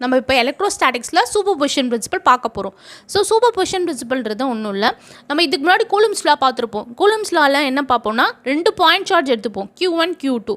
நம்ம இப்போ எலக்ட்ரோஸ்டாட்டிக்ஸில் super position principal பார்க்க போகிறோம். ஸோ சூப்பர் பொசிஷன் பிரின்சிபல்ன்றது ஒன்றும் இல்லை, நம்ம இதுக்கு முன்னாடி கூலம்ஸ் லா பார்த்துருப்போம். கூலம்ஸ் லாவில் என்ன பார்ப்போம்னா 2 பாயிண்ட் சார்ஜ் எடுத்துப்போம், Q1 Q2.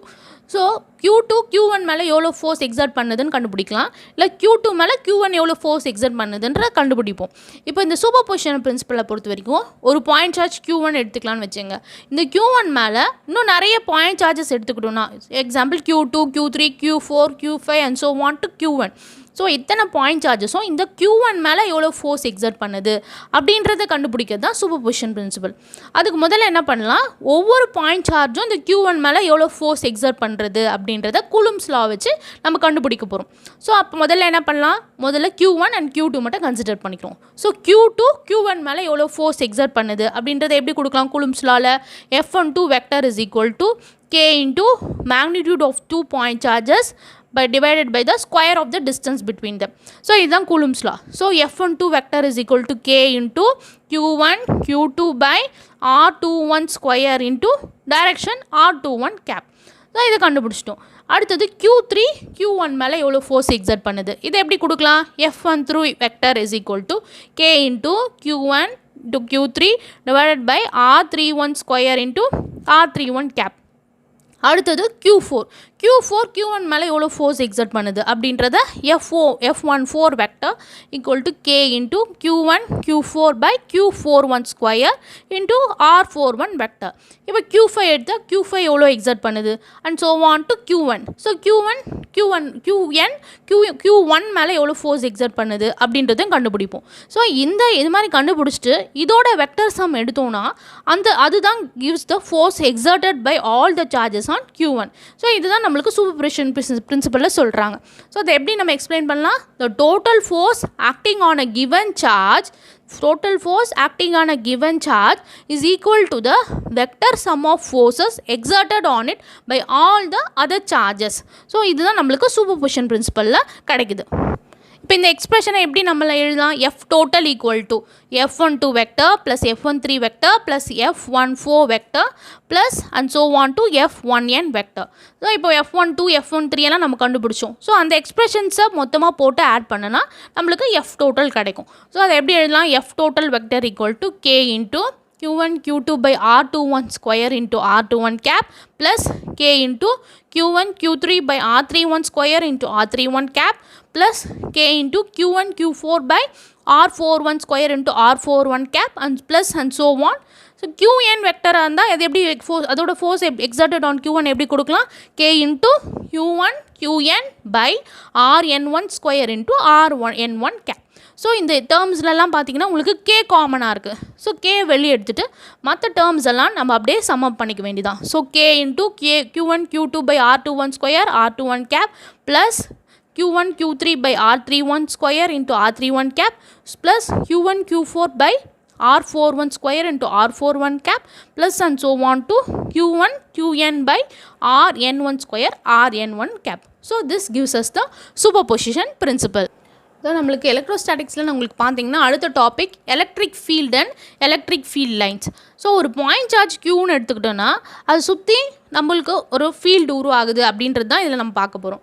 So Q2 Q1 மேலே எவ்வளோ ஃபோர்ஸ் எக்ஸர்ட் பண்ணுதுன்னு கண்டுபிடிக்கலாம், இல்லை Q2 மேலே Q1 எவ்வளோ ஃபோர்ஸ் எக்ஸர்ட் பண்ணுதுன்ற கண்டுபிடிப்போம். இப்போ இந்த சூப்பர் பொசிஷன் பிரின்சிபலை பொறுத்த வரைக்கும் ஒரு பாயிண்ட் சார்ஜ் Q1 எடுத்துக்கலான்னு வச்சுங்க. இந்த Q1 மேலே இன்னும் நிறைய பாயிண்ட் சார்ஜஸ் எடுத்துக்கிட்டோம்னா, example Q2 Q3 Q4 Q5 and so one to Q1. So இத்தனை பாயிண்ட் சார்ஜஸும் இந்த Q1 மேலே எவ்வளோ ஃபோர்ஸ் எக்ஸர்ட் பண்ணுது அப்படின்றத கண்டுபிடிக்கிறது தான் சூப்பர் பொசிஷன் பிரின்சிபல். அதுக்கு முதல்ல என்ன பண்ணலாம், ஒவ்வொரு பாயிண்ட் சார்ஜும் இந்த Q1 மேலே எவ்வளோ ஃபோர்ஸ் எக்ஸர்ட் பண்ணுறது அப்படின்றத கூலம்ஸ் லா வச்சு நம்ம கண்டுபிடிக்க போகிறோம். ஸோ அப்போ முதல்ல என்ன பண்ணலாம், முதல்ல Q1 அண்ட் Q2 மட்டும் கன்சிடர் பண்ணிக்கிறோம். ஸோ Q2 Q1 மேலே எவ்வளோ ஃபோர்ஸ் எக்ஸர்ட் பண்ணுது அப்படின்றத எப்படி கொடுக்கலாம் coulombs லாவில், F12 vector is equal to K into magnitude of 2 point charges by divided by the square of the distance between them. So இதுதான் Coulomb's law. So F12 vector is equal to K into Q1 Q2 by R21 square into direction R21 cap. So இதை கண்டுபிடிச்சிட்டோம். அடுத்தது Q3 Q1 மேலே எவ்வளோ force exert பண்ணுது, இதை எப்படி கொடுக்கலாம், F13 vector is equal to K into Q1 to Q3 divided by R31 square into R31 cap. அடுத்தது Q4 Q1 மேலே எவ்வளோ ஃபோர்ஸ் எக்ஸர்ட் பண்ணுது அப்படின்றத F14 vector equal to K into Q1 Q4 by Q41 square into R41 vector. இப்போ Q5 எடுத்தால் Q5 எவ்வளோ exert பண்ணுது and so on to Q1. So Q1 மேலே எவ்வளோ ஃபோர்ஸ் எக்ஸர்ட் பண்ணுது அப்படின்றதையும் கண்டுபிடிப்போம். ஸோ இது மாதிரி கண்டுபிடிச்சிட்டு இதோட வெக்டர் சம் எடுத்தோம்னா அதுதான் gives the force exerted by all the charges on Q1. So இதுதான் நம்மளுக்கு சூப்பர் பொசிஷன் பிரின்சிபலில் சொல்கிறாங்க. ஸோ அதை எப்படி நம்ம எக்ஸ்பிளைன் பண்ணலாம், the total force acting on a given charge is equal to the vector sum of forces exerted on it by all the other charges. So இதுதான் நம்மளுக்கு super position பிரின்சிபலில் கிடைக்குது. இப்போ இந்த எக்ஸ்பிரஷனை எப்படி நம்மள எழுதலாம், F total equal to F12 vector plus F13 vector plus F14 vector plus and so on to F1n vector. So இப்போ F12 F13 எல்லாம் நம்ம கண்டுபிடிச்சோம். ஸோ அந்த எக்ஸ்பிரஷன்ஸை மொத்தமாக போட்டு ஆட் பண்ணனா நம்மளுக்கு F total கிடைக்கும். ஸோ அதை எப்படி எழுதலாம், F total vector equal to K into Q1 Q2 by R21 square into R21 cap plus K into Q1 Q3 by R31 square into R31 cap plus K into Q1 Q4 by R41 square into R41 cap and plus and so on. So Qn வெக்டராக இருந்தால் அது எப்படி அதோட force exerted on Q1 எப்படி கொடுக்கலாம், K into Q1 Qn by Rn1 square into Rn1 cap. So இந்த டேர்ம்ஸ்லாம் பார்த்தீங்கன்னா உங்களுக்கு K காமனாக இருக்குது. ஸோ K வெளியே எடுத்துகிட்டு மற்ற டேர்ம்ஸ் எல்லாம் நம்ம அப்படியே சம் அப் பண்ணிக்க வேண்டியதான். So K into Q1 Q2 by R21 square R21 cap plus Q1 Q3 by R31 square into R31 cap plus Q1 Q4 by R41 square into R41 cap plus and so on to Q1 Qn by Rn1 square Rn1 cap. So this gives us the superposition principle. So நம்மளுக்கு எலக்ட்ரோஸ்டாட்டிக்ஸில் உங்களுக்கு பார்த்தீங்கன்னா அடுத்த topic electric field and electric field lines. So ஒரு point charge Qன்னு எடுத்துக்கிட்டோன்னா அதை சுற்றி நம்மளுக்கு ஒரு ஃபீல்டு உருவாகுது அப்படின்றது தான் இதில் நம்ம பார்க்க போகிறோம்.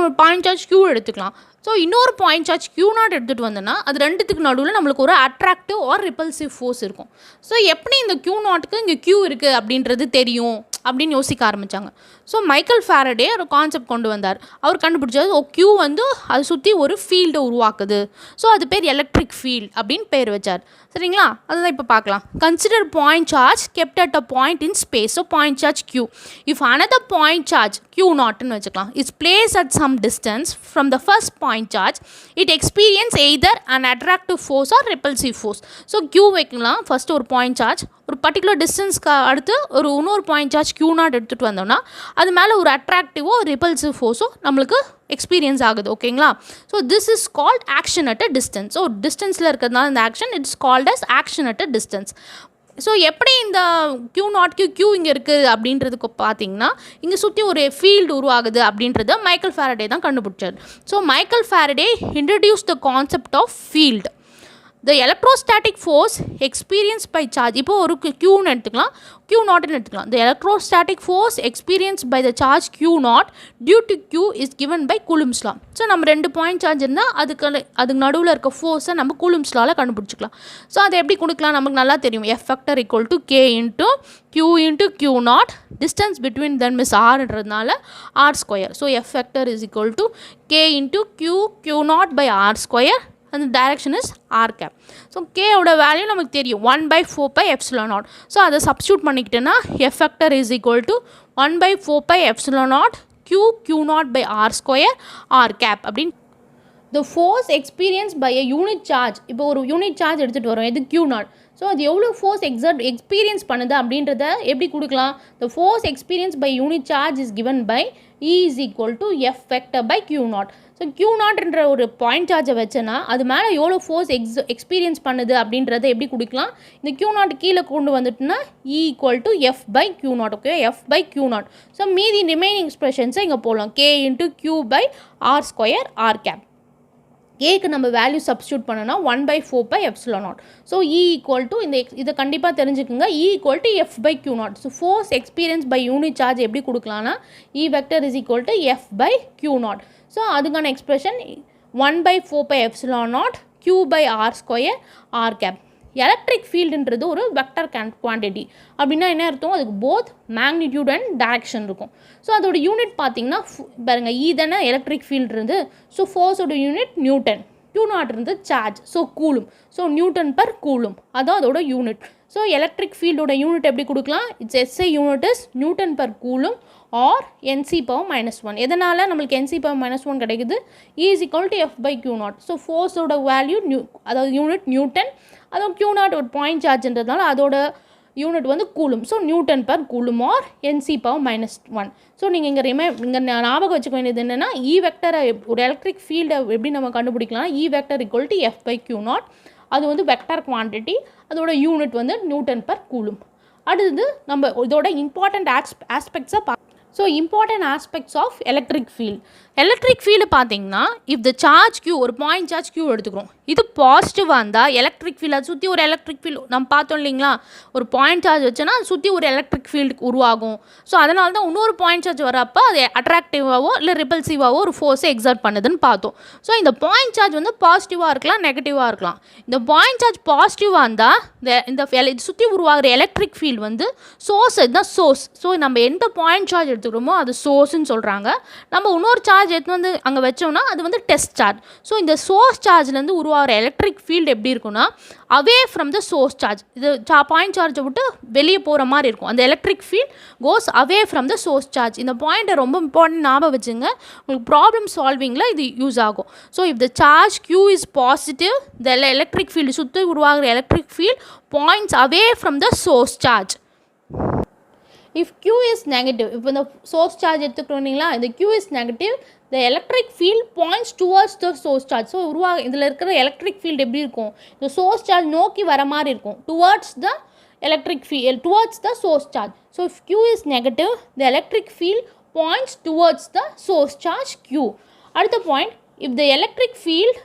ஒரு பாயிண்ட் சார்ஜ் Q எடுத்துக்கலாம். ஸோ இன்னொரு பாயிண்ட் சார்ஜ் Q0 எடுத்துகிட்டு வந்தோன்னா அது ரெண்டுத்துக்கு நடுவில் நம்மளுக்கு ஒரு அட்ராக்டிவ் ஆர் ரிப்பல்சிவ் ஃபோர்ஸ் இருக்கும். ஸோ எப்படி இந்த Q0க்கு இங்கே Q இருக்குது அப்படின்றது தெரியும் அப்படின்னு யோசிக்க ஆரம்பித்தாங்க. ஸோ மைக்கேல் ஃபாரடே ஒரு கான்செப்ட் கொண்டு வந்தார். அவர் கண்டுபிடிச்சது Q வந்து அதை சுற்றி ஒரு ஃபீல்டை உருவாக்குது. ஸோ அது பேர் எலக்ட்ரிக் ஃபீல்ட் அப்படின்னு பேர் வச்சார். சரிங்களா, அதுதான் இப்போ பார்க்கலாம். Consider point charge kept at a point in space. So point charge Q. If another point charge Q0ன்னு வச்சுக்கலாம் is place at some distance from the first point charge, it experience either an attractive force or repulsive force. So Q வைக்கலாம் first ஒரு point charge, ஒரு particular டிஸ்டன்ஸ்க்கு அடுத்து இன்னொரு point charge Q0 எடுத்துகிட்டு வந்தோம்னா அது மேலே ஒரு அட்ராக்டிவோ ரிப்பல்சிவ் ஃபோர்ஸோ நம்மளுக்கு எக்ஸ்பீரியன்ஸ் ஆகுது. ஓகேங்களா, so this is called action at a distance. So டிஸ்டன்ஸில் இருக்கிறதுனால இந்த action it's called as action at a distance. So எப்படி இந்த Q0க்கு Q இங்கே இருக்குது அப்படின்றதுக்கு பார்த்தீங்கன்னா இங்கே சுற்றி ஒரு ஃபீல்டு உருவாகுது அப்படின்றத மைக்கேல் ஃபாரடே தான் கண்டுபிடிச்சார். So Michael Faraday introduce the concept of field. the electrostatic force experienced by charge, இப்போ ஒரு Q எடுத்துக்கலாம், Q நாட்னு எடுத்துக்கலாம். The electrostatic force experienced by the charge Q naught due to Q is given by Coulomb's law. So நம்ம 2 point charge இருந்தால் அதுக்கு நடுவில் இருக்க ஃபோர்ஸை நம்ம Coulomb's lawல கண்டுபிடிச்சிக்கலாம். ஸோ அதை எப்படி கொடுக்கலாம் நமக்கு நல்லா தெரியும். F vector equal to K into Q naught, distance between them is Rன்றதுனால R square. So F vector is equal to K into Q naught by R square. And the direction is r cap. So k oda value namakku theriyum 1 by 4 pi epsilon naught. So அதை substitute பண்ணிக்கிட்டேன்னா F vector is equal to 1 by 4 pi epsilon naught Q naught by r square r cap அப்படின். The force experienced by a unit charge, இப்போ ஒரு unit charge எடுத்துகிட்டு வரோம், இது Q naught. So அது எவ்வளோ force experience பண்ணுது அப்படின்றத எப்படி கொடுக்கலாம். The force experienced by unit charge is given by E is equal to F vector by Q naught. So Q நாட்ன்ற ஒரு பாயிண்ட் சார்ஜை வச்சேன்னா அது மேலே எவ்வளோ ஃபோர்ஸ் எக்ஸ்பீரியன்ஸ் பண்ணுது அப்படின்றத எப்படி கொடுக்கலாம். இந்த Q நாட் கீழே கொண்டு வந்துட்டுனா E equal to F by Q naught. Okay, F by Q naught. So மீதி ரிமைனிங் எக்ஸ்பிரஷன்ஸை இங்கே போடலாம். K into Q by R square R cap. ஏக்கு நம்ம வேல்யூ சப்ஸ்டியூட் பண்ணோன்னா 1 by 4 pi epsilon naught. So E equal to இதை கண்டிப்பாக தெரிஞ்சுக்குங்க. E equal to F by Q naught. So force experience by unit charge எப்படி கொடுக்கலாம்னா E vector is equal to F by Q naught. ஸோ அதுக்கான expression 1 by 4 pi epsilon naught Q by R square R cap. Electric ஃபீல்டுன்றது ஒரு vector quantity அப்படின்னா என்ன அர்த்தம், அதுக்கு போத் மேக்னிடியூட் அண்ட் டைரக்ஷன் இருக்கும். ஸோ அதோட யூனிட் பார்த்தீங்கன்னா பாருங்கள், E தானே எலக்ட்ரிக் ஃபீல்டு இருந்து. ஸோ ஃபோர்ஸோட யூனிட் நியூட்டன், Q நாட் இருந்து charge, so coulomb. So newton per coulomb அதான் அதோட யூனிட். ஸோ எலக்ட்ரிக் ஃபீல்டோட யூனிட் எப்படி கொடுக்கலாம், it's SI unit is newton per coulomb or NC power -1. எதனால் நம்மளுக்கு NC power -1 கிடைக்குது, E is equal to F by Q naught. So ஃபோர்ஸோட value அதாவது யூனிட் நியூட்டன், அதுவும் Q naught ஒரு பாயிண்ட் சார்ஜ்ன்றதுனால அதோட யூனிட் வந்து coulomb. So newton per coulomb or NC power -1. So நீங்கள் இங்கே ஞாபகம் வச்சுக்க வேண்டியது என்னென்னா E வெக்டரை ஒரு எலக்ட்ரிக் ஃபீல்டை எப்படி நம்ம கண்டுபிடிக்கலாம். E vector equal to F by Q naught. அது வந்து வெக்டர் குவான்டிட்டி, அதோட யூனிட் வந்து நியூட்டன் பர் கூலும். அடுத்தது நம்ம இதோட இம்பார்ட்டண்ட் ஆஸ்பெக்ட்ஸை so important aspects of electric field. Electric field பார்த்தீங்கன்னா இஃப் த சார்ஜ் Q, ஒரு பாயிண்ட் சார்ஜ் Q எடுத்துக்கிறோம், இது பாசிட்டிவாக இருந்தால் எலக்ட்ரிக் ஃபீல்டு, அது சுற்றி ஒரு எலக்ட்ரிக் ஃபீல்டு நம்ம பார்த்தோம் இல்லைங்களா. ஒரு பாயிண்ட் சார்ஜ் வச்சோன்னா அது சுற்றி ஒரு எலக்ட்ரிக் ஃபீல்டு உருவாகும். ஸோ அதனால தான் இன்னொரு பாயிண்ட் சார்ஜ் வரப்போ அது அட்ராக்டிவாவோ இல்லை ரிப்பல்சிவாவோ ஒரு ஃபோர்ஸை எக்ஸர்ட் பண்ணுதுன்னு பார்த்தோம். ஸோ இந்த பாயிண்ட் சார்ஜ் வந்து பாசிட்டிவாக இருக்கலாம், நெகட்டிவாக இருக்கலாம். இந்த பாயிண்ட் சார்ஜ் பாசிட்டிவாக இருந்தால் இந்த சுற்றி உருவாகிற எலக்ட்ரிக் ஃபீல்டு வந்து சோர்ஸ், இதுதான் சோர்ஸ். ஸோ நம்ம எந்த பாயிண்ட் சார்ஜ் எடுத்துக்கிறோமோ அது சோர்ஸ்ன்னு சொல்கிறாங்க. நம்ம இன்னொரு சார்ஜ் எடுத்து வந்து அங்கே வச்சோம்னா அது வந்து டெஸ்ட் சார்ஜ். ஸோ இந்த சோர்ஸ் சார்ஜ்லேருந்து உருவாகிற எலக்ட்ரிக் ஃபீல்டு எப்படி இருக்குன்னா away from the source charge. இது பாயிண்ட் சார்ஜை விட்டு வெளியே போகிற மாதிரி இருக்கும். அந்த electric field goes away from the source charge. இந்த பாயிண்ட்டை ரொம்ப இம்பார்ட்டன்ட் ஞாபகம் வச்சுங்க, உங்களுக்கு ப்ராப்ளம் சால்விங்கில் இது யூஸ் ஆகும். So if the charge Q is positive, the electric field சுற்றி உருவாகிற electric field points away from the source charge. If Q is negative, இப்போ இந்த source charge எடுத்துக்கிறோம்ங்களா, இந்த Q is negative, the electric field points towards the source charge. So இதில் இருக்கிற electric field எப்படி இருக்கும், இந்த source charge நோக்கி வர மாதிரி இருக்கும், towards the electric field, towards the source charge. So if Q is negative, the electric field points towards the source charge Q. அடுத்த point, if the electric field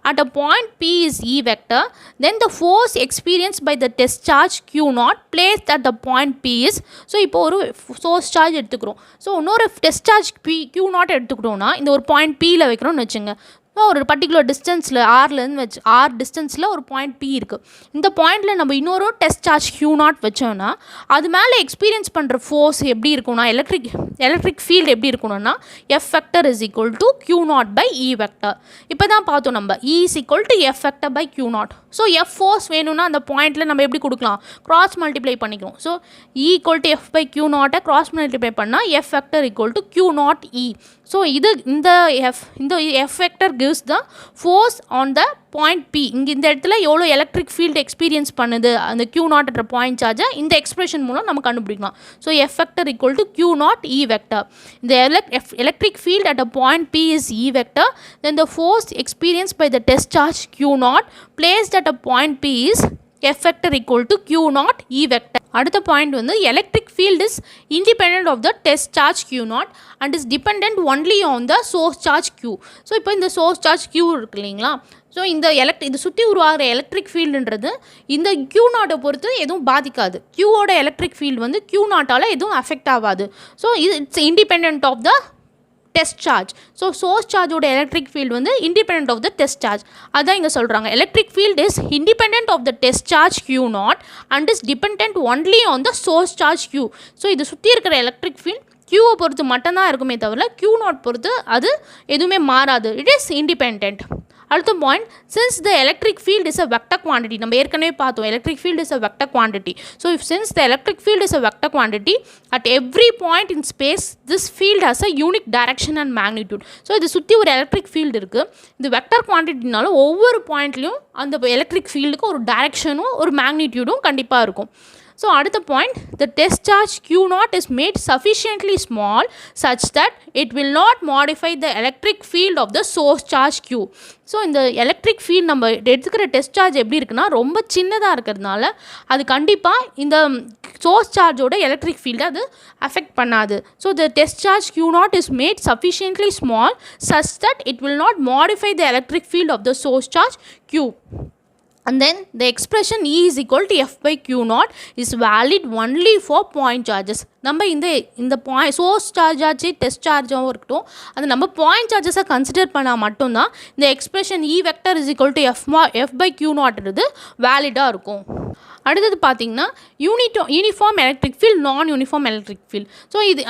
at a point P is E vector, then the force experienced by the test charge Q naught placed at the point P is, so இப்போ ஒரு source charge எடுத்துக்கிறோம். So இன்னொரு test charge Q naught எடுத்துக்கிட்டோம்னா இந்த ஒரு point Pயில் வைக்கிறோம்னு வச்சுங்க. ஒரு particular டிஸ்டன்ஸில் ஆர்லேருந்து வச்சு ஆர் டிஸ்டன்ஸில் ஒரு பாயிண்ட் P இருக்குது. இந்த பாயிண்டில் நம்ம இன்னொரு டெஸ்ட் சார்ஜ் Q naught வச்சோன்னா அது மேலே எக்ஸ்பீரியன்ஸ் பண்ணுற ஃபோர்ஸ் எப்படி இருக்கும்னா எலக்ட்ரிக் ஃபீல்டு எப்படி இருக்கணும்னா F vector is equal to Q naught by E vector. இப்போ தான் பார்த்தோம் நம்ம E is equal to F vector by Q naught. So F force வேணும்னா அந்த பாயிண்டில் நம்ம எப்படி கொடுக்கலாம், கிராஸ் மல்டிப்ளை பண்ணிக்கிறோம். So E equal to F by Q naught cross multiply பண்ணால் F vector equal to Q naught E. So இந்த F vector gives the force on the point P. இந்த இடத்துல எவ்வளோ எலக்ட்ரிக் ஃபீல்டு எக்ஸ்பீரியன்ஸ் பண்ணுது அந்த Q naught என்ற point சார்ஜை இந்த எக்ஸ்பிரஷன் மூலம் நம்ம கண்டுபிடிக்கலாம். So F vector equal to Q naught E vector. இந்த electric field at a point P is E vector, then the force experienced by the test charge Q naught placed at a point P is F vector equal to Q naught E vector. அடுத்த point வந்து electric field is independent of the test charge Q naught and is depend only on the source charge Q. So இப்போ இந்த source charge Q இருக்கு இல்லைங்களா, so இந்த இது சுற்றி உருவாகிற எலக்ட்ரிக் ஃபீல்டுன்றது இந்த Q நாட்டை பொறுத்து எதுவும் பாதிக்காது. Qவோட எலக்ட்ரிக் ஃபீல்டு வந்து Q நாட்டால் எதுவும் அஃபெக்ட் ஆகாது. So it's independent of the test charge. So source சார்ஜோட எலக்ட்ரிக் ஃபீல்டு வந்து independent of the test charge. அதான் இங்கே சொல்கிறாங்க, electric field is independent of the test charge Q naught and is depend only on the source charge Q. So இது சுற்றி இருக்கிற electric field Qவை பொறுத்து மட்டும்தான் இருக்குமே தவிர Q நாட் பொறுத்து அது எதுவுமே மாறாது. It is independent. அடுத்த point, since the electric field is a vector quantity, நம்ம ஏற்கனவே பார்த்தோம் electric field is a vector quantity. So if since the electric field is a vector quantity at every point in space this field has a unique direction and magnitude. So இது சுற்றி ஒரு electric field இருக்குது. இது vector குவான்டிட்டினால ஒவ்வொரு பாயிண்ட்லையும் அந்த electric ஃபீல்டுக்கு ஒரு டைரக்ஷனும் ஒரு மேக்னிடியூடும் கண்டிப்பாக இருக்கும். So அடுத்த point, the test charge Q naught is made sufficiently small such that it will not modify the electric field of the source charge Q. So இந்த எலக்ட்ரிக் ஃபீல்ட் நம்ம எடுத்துக்கிற டெஸ்ட் சார்ஜ் எப்படி இருக்குன்னா ரொம்ப சின்னதாக இருக்கிறதுனால அது கண்டிப்பாக இந்த சோர்ஸ் சார்ஜோட எலக்ட்ரிக் ஃபீல்டை அது அஃபெக்ட் பண்ணாது. So the test charge Q naught is made sufficiently small such that it will not modify the electric field of the source charge Q. And then the expression E is equal to F by Q naught is valid only for point charges. நம்ம இந்த point source charge ஆச்சு test சார்ஜாகவும் இருக்கட்டும், அது நம்ம point சார்ஜஸை consider பண்ணால் மட்டும்தான் இந்த expression E vector is equal to F by Q நாட்ன்றது வேலிடாக இருக்கும். அடுத்தது பார்த்தீங்கன்னா யூனிஃபார்ம் எலக்ட்ரிக் ஃபீல்ட், நான் யூனிஃபார்ம் எலக்ட்ரிக் ஃபீல்ட். ஸோ இது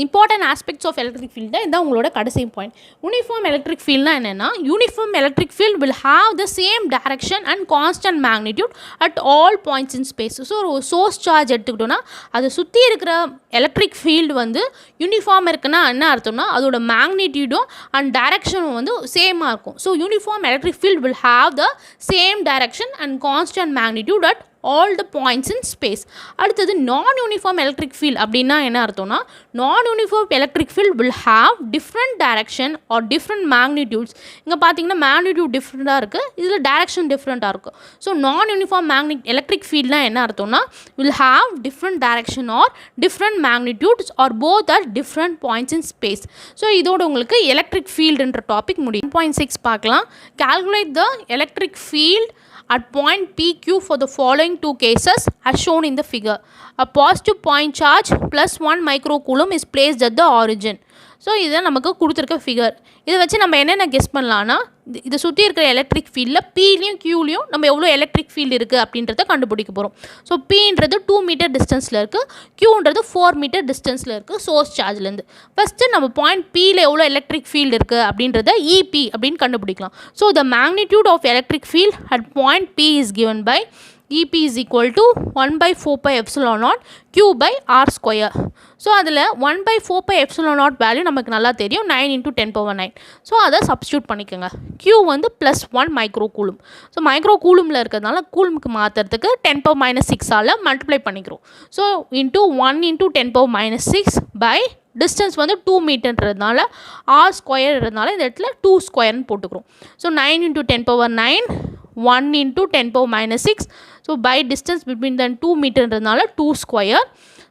important aspects of electric field தான், இதுதான் உங்களோட கடைசி பாயிண்ட். யூனிஃபார்ம் எலக்ட்ரிக் ஃபீல்ட்னா என்னென்னா, uniform electric field will have the same direction and constant magnitude at all points in space. So ஒரு source charge எடுத்துக்கிட்டோன்னா அதை சுற்றி இருக்கிற எலக்ட்ரிக் ஃபீல்டு வந்து யூனிஃபார்ம் இருக்குன்னா என்ன அர்த்தம்னா அதோட மேக்னிடியூடும் அண்ட் டைரக்ஷனும் வந்து சேமாக இருக்கும். So uniform electric field will have the same direction and constant magnitude at all the points in space. அடுத்தது நான் யூனிஃபார்ம் எலக்ட்ரிக் ஃபீல்ட் அப்படின்னா என்ன அர்த்தம்னா, நான் uniform electric field will have different direction or different magnitudes. இங்கே பார்த்தீங்கன்னா magnitude டிஃப்ரெண்ட்டாக இருக்குது, இதில் டைரக்ஷன் டிஃப்ரெண்ட்டாக இருக்கும். ஸோ நான் யூனிஃபார்ம் எலக்ட்ரிக் ஃபீல்ட்னா என்ன அர்த்தம்னா, will have different direction or different magnitudes or both or different points in space. So இதோட உங்களுக்கு எலக்ட்ரிக் ஃபீல்டுன்ற டாபிக் முடியும். 1.6 பார்க்கலாம். Calculate the electric field at point PQ for the following two cases as shown in the figure. A positive point charge plus 1 microcoulomb is placed at the origin. So இதுதான் நமக்கு கொடுத்துருக்க figure. இதை வச்சு நம்ம என்னென்ன guess பண்ணலான்னா, இதை சுற்றி இருக்கிற எலக்ட்ரிக் ஃபீல்டில் Pலையும் Qலையும் நம்ம எவ்வளோ எலக்ட்ரிக் ஃபீல்டு இருக்குது அப்படின்றத கண்டுபிடிக்க போகிறோம். ஸோ Pன்றது 2 மீட்டர் டிஸ்டன்ஸில் இருக்குது, Qன்றது 4 மீட்டர் டிஸ்டன்ஸில் இருக்குது சோர்ஸ் சார்ஜ்லேருந்து. ஃபஸ்ட்டு நம்ம பாயிண்ட் Pயில் எவ்வளோ எலக்ட்ரிக் ஃபீல்டு இருக்குது அப்படின்றத EP அப்படின்னு கண்டுபிடிக்கலாம். So the magnitude of electric field at point P is given by EP is equal to 1 by 4 pi epsilon naught Q by R square. So அதில் 1 by 4 pi epsilon naught value நமக்கு நல்லா தெரியும், 9 into 10 power 9. So அதை substitute பண்ணிக்கோங்க. Q வந்து +1 micro coulomb. So micro கூலுமில் இருக்கிறதுனால கூலுமுக்கு மாற்றுறதுக்கு 10 power -6 all multiply பண்ணிக்கிறோம். So into 1 into 10 power -6 by distance வந்து 2 மீட்டர்ன்றதுனால R ஸ்கொயர்ன்றதுனால இந்த இடத்துல 2 ஸ்கொயர்னு போட்டுக்கிறோம். So 9 into 10 power 9 1 into 10 power -6. So by distance between தன் 2 மீட்டர்ன்றதுனால 2 ஸ்கொயர்.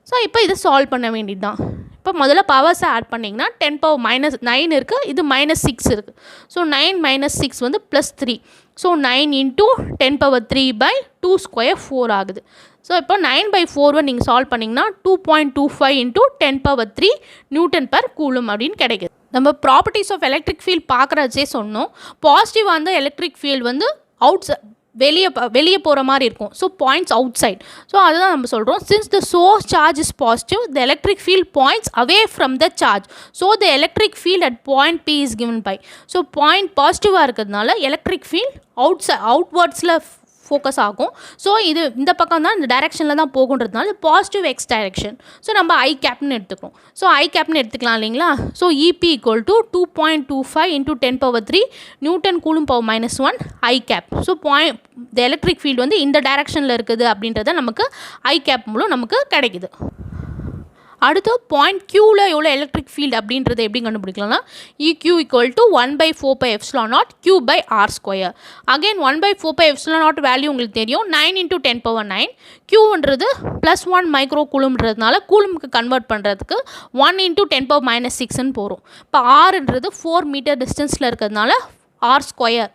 ஸோ இப்போ இதை சால்வ் பண்ண வேண்டியது தான். இப்போ முதல்ல பவர்ஸை ஆட் பண்ணிங்கன்னா 10 power -9 இருக்குது, இது -6 இருக்குது. ஸோ 9 - 6 வந்து +3. So 9 into 10 power 3 by 2 square 4 ஆகுது. ஸோ இப்போ 9/4 நீங்கள் சால்வ் பண்ணிங்கன்னா 2.25 into 10 power 3 Newton per coulomb அப்படின்னு கிடைக்குது. நம்ம ப்ராப்பர்ட்டிஸ் ஆஃப் எலக்ட்ரிக் ஃபீல்ட் பார்க்குறச்சே சொன்னோம், பாசிட்டிவாக அந்த எலக்ட்ரிக் ஃபீல்டு வந்து வெளியே போகிற மாதிரி இருக்கும். So points outside. So அதுதான் நம்ம சொல்கிறோம், since the source charge is positive the electric field points away from the charge. So the electric field at point P is given by. So point பாசிட்டிவாக இருக்கிறதுனால electric field அவுட்வர்ட்ஸில் focus ஆகும். So இது இந்த பக்கம் தான் இந்த டைரெக்ஷனில் தான் போகுன்றதுனால பாசிட்டிவ் எக்ஸ் டைரெக்ஷன். ஸோ நம்ம ஐ கேப்னு எடுத்துக்கிறோம். ஸோ ஐ கேப்னு எடுத்துக்கலாம் இல்லைங்களா. So EP = 2.25 into 10 power 3 newton coulomb power -1 I cap. So the electric field வந்து இந்த டைரெக்ஷனில் இருக்குது அப்படின்றத நமக்கு ஐ கேப் மூலம் நமக்கு கிடைக்குது. அடுத்து பாயிண்ட் க்யூவில் எவ்வளோ எலக்ட்ரிக் ஃபீல்டு அப்படின்றத எப்படி கண்டுபிடிக்கலாம்னா EQ = 1/4πε0 Q/r². அகைன் 1/4πε0 வேல்யூ உங்களுக்கு தெரியும், 9 × 10⁻⁹. Qன்றது +1 மைக்ரோ கூலும்ன்றதுனால கூலும்க்கு கன்வெர்ட் பண்ணுறதுக்கு 1 × 10⁻⁶ போகிறோம். இப்போ ஆர்ன்றது 4 மீட்டர் டிஸ்டன்ஸில் இருக்கிறதுனால r²,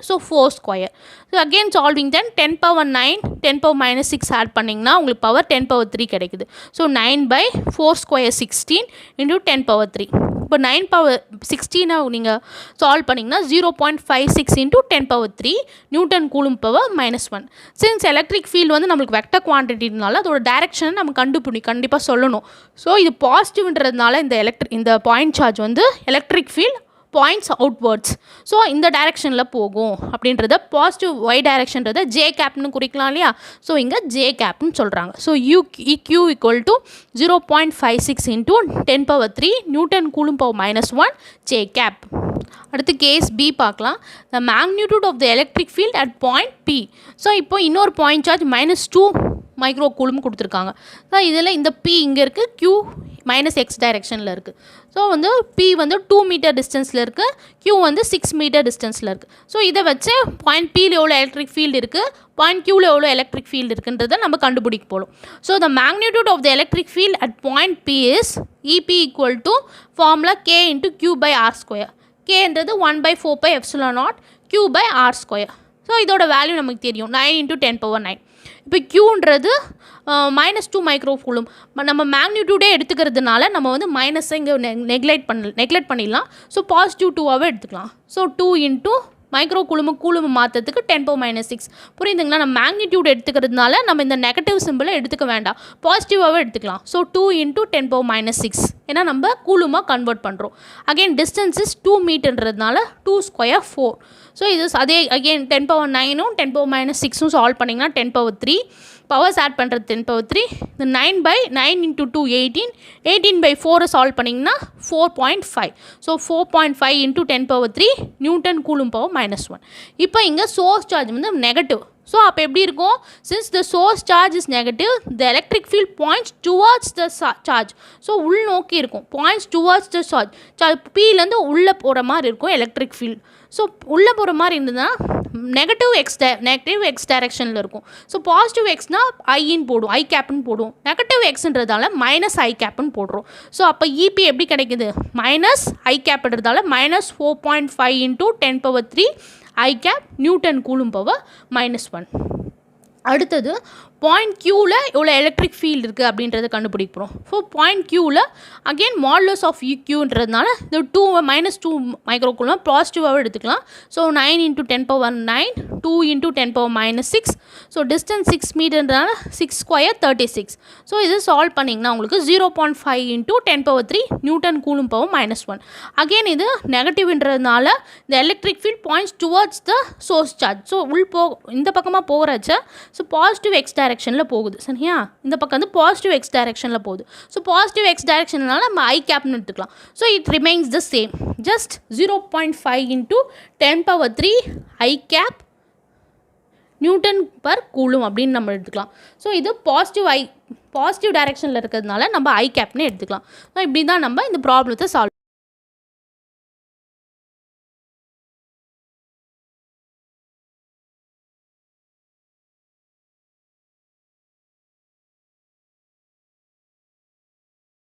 so 4². So again solving then 10⁻⁹ 10⁻⁶ add பண்ணிங்கன்னா உங்களுக்கு பவர் 10⁻3 கிடைக்குது. ஸோ 9/4² 16 × 10⁻3. இப்போ 9⁻16 நீங்கள் சால்வ் பண்ணிங்கன்னா 0.56 × 10⁻3 newton coulomb power -1. Since electric field வந்து நம்மளுக்கு வெக்டர் குவான்டிட்டினால அதோட டைரக்ஷனை நம்ம கண்டிப்பாக சொல்லணும். ஸோ இது பாசிட்டிவ்ன்றதுனால இந்த பாயிண்ட் சார்ஜ் வந்து electric field points outwards. So இந்த டைரெக்ஷனில் போகும் அப்படின்றத பாசிட்டிவ் ஒய் டைரெக்ஷன்றதை ஜே கேப்னு குறிக்கலாம் இல்லையா. ஸோ இங்கே ஜே கேப்னு சொல்கிறாங்க. So EQ = 0.56 × 10⁻3 newton coulomb power -1 j cap. அடுத்து கேஸ் பி பார்க்கலாம். The magnitude of the electric field at point B. So இப்போ இன்னொரு பாயிண்ட் சார்ஜ் -2 மைக்ரோ கூலும் கொடுத்துருக்காங்க. ஸோ இதில் இந்த பி இங்கே இருக்குது, Q -x டைரெக்ஷனில் இருக்குது. ஸோ வந்து P வந்து 2 மீட்டர் டிஸ்டன்ஸில் இருக்குது, Q வந்து 6 மீட்டர் டிஸ்டன்ஸில் இருக்குது. ஸோ இதை வச்சு பாயிண்ட் Pயில் எவ்வளோ எலக்ட்ரிக் ஃபீல்டு இருக்குது, பாயிண்ட் Qவில் எவ்வளோ எலக்ட்ரிக் ஃபீல்டு இருக்குன்றதை நம்ம கண்டுபிடிக்க போகிறோம். So the magnitude of the electric field at point P is EP = formula K × Q/r². Kன்றது 1/4πε0 Q/r². ஸோ இதோட வேல்யூ நமக்கு தெரியும், 9 × 10⁻⁹. இப்போ Qன்றது -2 மைக்ரோ கூலும். நம்ம மேக்னிடியூடே எடுத்துக்கிறதுனால நம்ம வந்து மைனஸை இங்கே நெக்லெக்ட் பண்ணிடலாம். ஸோ பாசிட்டிவ் 2ஆகவே எடுத்துக்கலாம். ஸோ 2 × மைக்ரோ கூலும் மாற்றத்துக்கு 10⁻⁶. புரியுதுங்களா? நம்ம மேக்னிடியூட் எடுத்துக்கிறதுனால நம்ம இந்த நெகட்டிவ் சிம்பிளை எடுத்துக்க வேண்டாம், பாசிட்டிவாகவே எடுத்துக்கலாம். ஸோ 2 × 10⁻⁶, ஏன்னா நம்ம கூலுமாக கன்வெர்ட் பண்ணுறோம். Again distance is 2 மீட்டர்ன்றதுனால 2² 4. ஸோ இது அதே அகெயின் 10⁻⁹ 10⁻⁶ சால்வ் பண்ணிங்கன்னா 10⁻3. பவர்ஸ் ஆட் பண்ணுறது 10⁻3. இந்த 9/9 × 2 18. 18/4 சால்வ் பண்ணிங்கன்னா 4.5. So 4.5 × 10⁻3 newton coulomb power -1. இப்போ இங்கே சோர்ஸ் சார்ஜ் வந்து நெகட்டிவ். ஸோ அப்போ எப்படி இருக்கும்? Since the source charge is negative, the electric field points towards the charge. So உள்நோக்கி இருக்கும், பாயிண்ட்ஸ் டுவார்ட்ஸ் த சார்ஜ். Pலேருந்து உள்ளே போகிற மாதிரி இருக்கும் எலக்ட்ரிக் ஃபீல்ட். ஸோ உள்ளே போகிற மாதிரி இருந்ததுன்னா நெகட்டிவ் எக்ஸ் டைரெக்ஷனில் இருக்கும். ஸோ பாசிட்டிவ் எக்ஸ்னா ஐன்னு போடும், ஐ கேப்னு போடும். நெகட்டிவ் எக்ஸ்ன்றதால -ஐ கேப்னு போடுறோம். ஸோ அப்போ EP எப்படி கிடைக்குது? -ஐ கேப்ன்றதால -4.5 × 10⁻3 i cap Newton coulomb power -1. அடுத்தது பாயிண்ட் Qவில் எவ்வளோ எலக்ட்ரிக் ஃபீல்டு இருக்குது அப்படின்றத கண்டுபிடிக்க போகிறோம். ஸோ பாயிண்ட் Qவில் அகெயின் மாடுலஸ் ஆஃப் EQன்றதுனால இந்த -2 மைக்ரோ கூலும் பாசிட்டிவாகவே எடுத்துக்கலாம். ஸோ 9 × 10⁻⁹, 2 × 10⁻⁶. ஸோ டிஸ்டன்ஸ் 6 மீட்டர்ன்றதுனால 6² 36. ஸோ இது சால்வ் பண்ணிங்கன்னா உங்களுக்கு 0.5 × 10⁻3 நியூட்டன் கூலும் பவர் -1. அகெயின் இது நெகட்டிவ்ன்றதுனால இந்த electric field points towards the source charge. So இந்த பக்கமாக போகிறச்ச ஸோ பாசிட்டிவ் எக்ஸ் டைரெக்ஷனில் போகுது, சரியா? இந்த பக்கம் வந்து பாசிட்டிவ் எக்ஸ் டைரெக்ஷனில் போகுது. ஸோ பாசிட்டிவ் எக்ஸ் டைரெக்ஷனால நம்ம ஐ கேப்னு எடுத்துக்கலாம். So it remains the same, just 0.5 × 10⁻3 i cap newton per coulomb அப்படின்னு நம்ம எடுத்துக்கலாம். ஸோ இது பாசிட்டிவ் டைரெக்ஷனில் இருக்கிறதுனால நம்ம ஐ கேப்னு எடுத்துக்கலாம். ஸோ இப்படி தான் நம்ம இந்த ப்ராப்ளத்தை சால்வ்